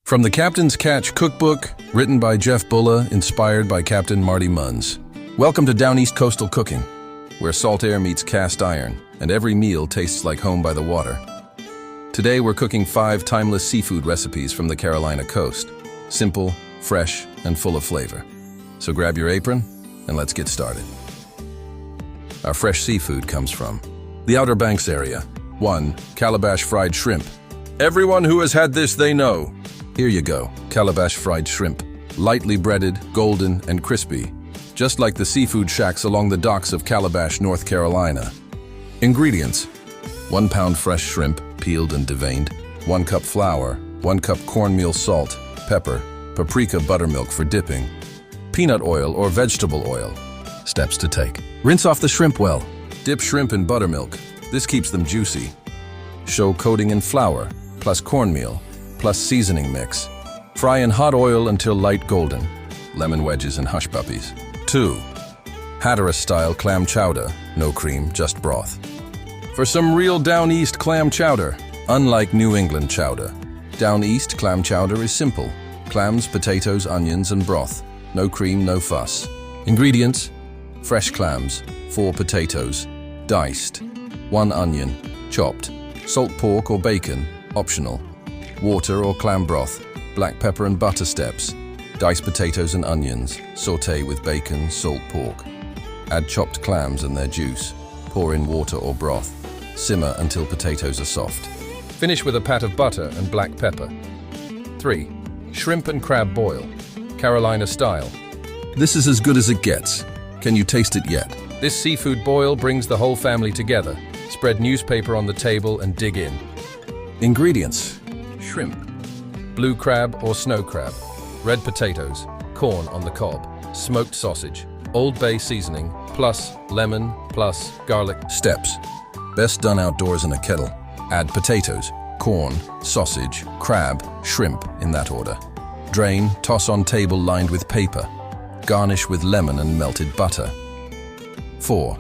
From the Captain's Catch Cookbook, written by Jeff Bulla, inspired by Captain Marty Munns. Welcome to Down East Coastal Cooking, where salt air meets cast iron, and every meal tastes like home by the water. Today we're cooking 5 timeless seafood recipes from the Carolina coast. Simple, fresh, and full of flavor. So grab your apron, and let's get started. Our fresh seafood comes from the Outer Banks area. 1. Calabash fried shrimp. Everyone who has had this, they know. Here you go, Calabash fried shrimp. Lightly breaded, golden, and crispy, just like the seafood shacks along the docks of Calabash, North Carolina. Ingredients: 1 pound fresh shrimp, peeled and deveined, 1 cup flour, 1 cup cornmeal salt, pepper, paprika buttermilk for dipping, peanut oil or vegetable oil. Steps to take: rinse off the shrimp well. Dip shrimp in buttermilk. This keeps them juicy. Show coating in flour, plus cornmeal, plus seasoning mix. Fry in hot oil until light golden. Lemon wedges and hush puppies. 2. Hatteras style clam chowder. No cream, just broth. For some real Down East clam chowder. Unlike New England chowder, Down East clam chowder is simple. Clams, potatoes, onions, and broth. No cream, no fuss. Ingredients: fresh clams, 4 potatoes, diced, 1 onion, chopped, salt pork or bacon, optional, water or clam broth, black pepper and butter steps, diced potatoes and onions, sauté with bacon, salt pork. Add chopped clams and their juice. Pour in water or broth. Simmer until potatoes are soft. Finish with a pat of butter and black pepper. 3. Shrimp and crab boil, Carolina style. This is as good as it gets. Can you taste it yet? This seafood boil brings the whole family together. Spread newspaper on the table and dig in. Ingredients: shrimp, blue crab or snow crab, red potatoes, corn on the cob, smoked sausage, Old Bay seasoning, plus lemon, plus garlic. Steps: best done outdoors in a kettle. Add potatoes, corn, sausage, crab, shrimp in that order. Drain, toss on table lined with paper. Garnish with lemon and melted butter. 4.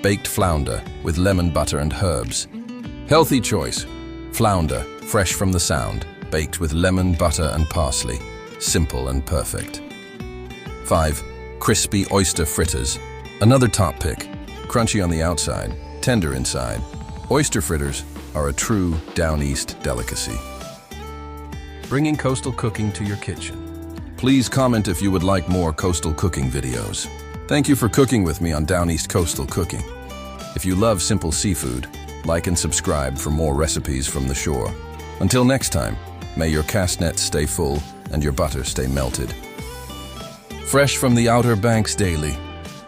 Baked flounder with lemon butter and herbs. Healthy choice. Flounder, fresh from the sound, baked with lemon, butter, and parsley. Simple and perfect. 5. Crispy oyster fritters. Another top pick. Crunchy on the outside, tender inside. Oyster fritters are a true Down East delicacy. Bringing coastal cooking to your kitchen. Please comment if you would like more coastal cooking videos. Thank you for cooking with me on Down East Coastal Cooking. If you love simple seafood, like and subscribe for more recipes from the shore. Until next time, may your cast nets stay full and your butter stay melted. Fresh from the Outer Banks daily.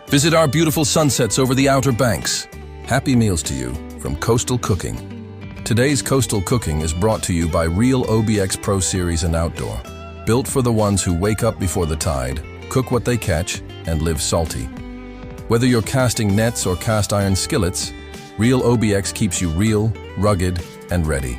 Visit our beautiful sunsets over the Outer Banks. Happy meals to you from Coastal Cooking. Today's Coastal Cooking is brought to you by Real OBX Pro Series and Outdoor. Built for the ones who wake up before the tide, cook what they catch, and live salty. Whether you're casting nets or cast iron skillets, Real OBX keeps you real, rugged, and ready.